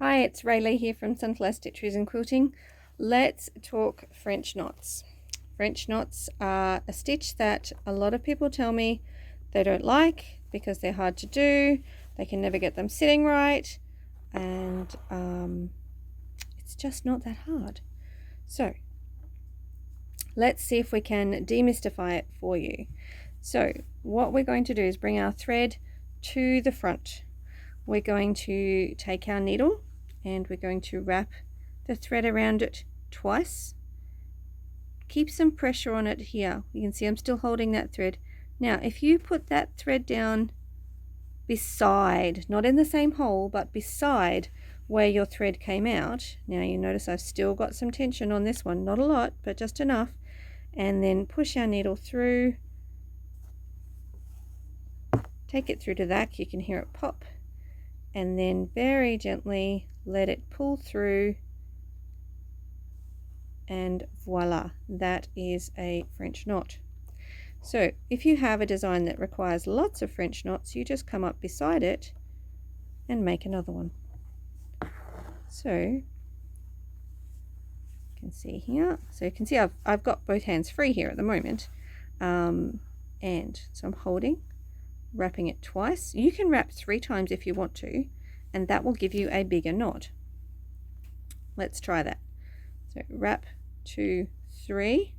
Hi, it's Rayleigh here from Sunflower Stitcheries and Quilting. Let's talk French knots. French knots are a stitch that a lot of people tell me they don't like because they're hard to do, they can never get them sitting right, and it's just not that hard. So let's see if we can demystify it for you. So what we're going to do is bring our thread to the front. We're going to take our needle and we're going to wrap the thread around it twice. Keep some pressure on it here. You can see I'm still holding that thread. Now if you put that thread down beside, not in the same hole, but beside where your thread came out, now you notice I've still got some tension on this one, not a lot but just enough, and then push our needle through, take it through to that, you can hear it pop, and then very gently let it pull through, and voila, that is a French knot. So if you have a design that requires lots of French knots, you just come up beside it and make another one. So you can see here, so you can see I've got both hands free here at the moment, and so I'm holding, wrapping it twice. You can wrap 3 times if you want to, and that will give you a bigger knot. Let's try that. So wrap 2, 3,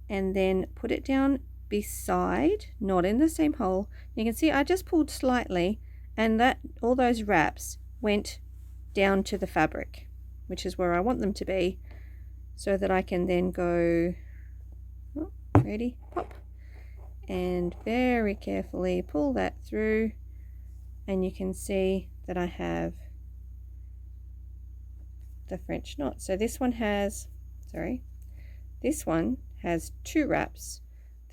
and then put it down beside, not in the same hole. You can see I just pulled slightly, and that all those wraps went down to the fabric, which is where I want them to be, so that I can then go, oh, ready, pop, and very carefully pull that through, and you can see that I have the French knot. So this one has, this one has 2 wraps,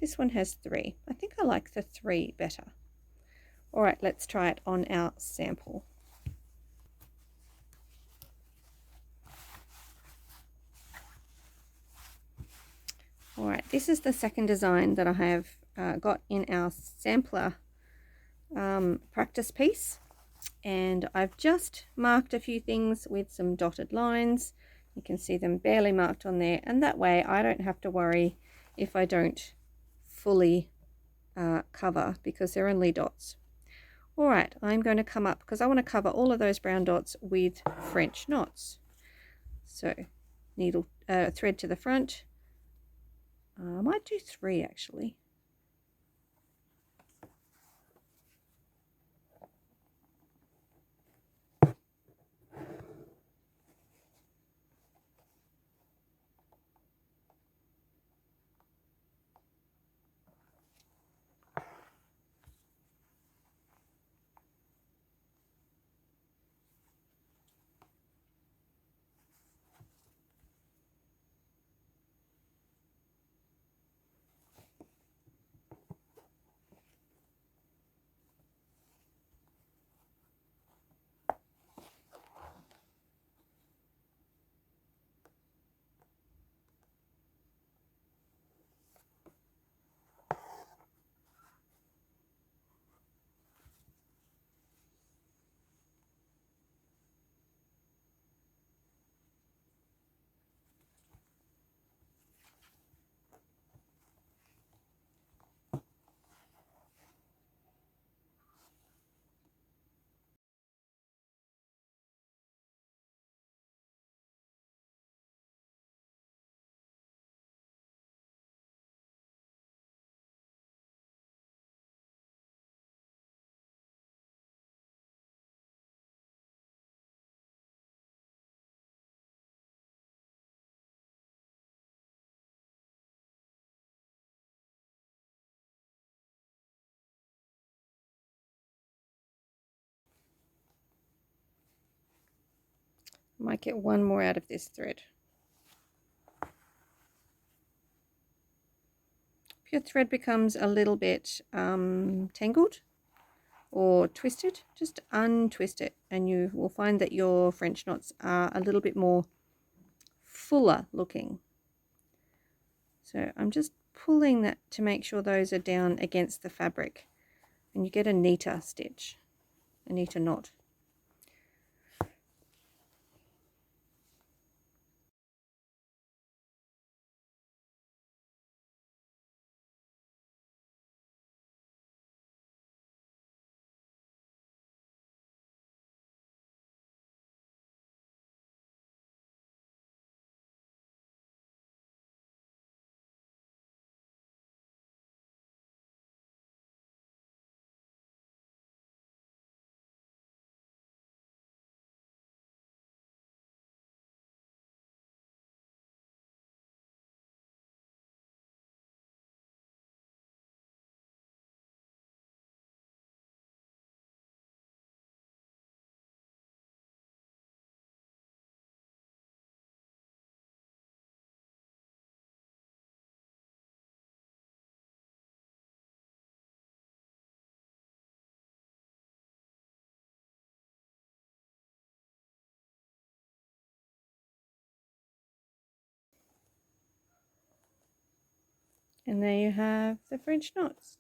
this one has 3. I think I like the 3 better. Alright, let's try it on our sample. Alright, this is the second design that I have got in our sampler practice piece, and I've just marked a few things with some dotted lines. You can see them barely marked on there, and that way I don't have to worry if I don't fully cover, because they're only dots. Alright, I'm going to come up because I want to cover all of those brown dots with French knots. So needle thread to the front. I might do 3 actually. Might get one more out of this thread. If your thread becomes a little bit tangled or twisted, just untwist it, and you will find that your French knots are a little bit more fuller looking. So I'm just pulling that to make sure those are down against the fabric, and you get a neater stitch, a neater knot. And there you have the French knots.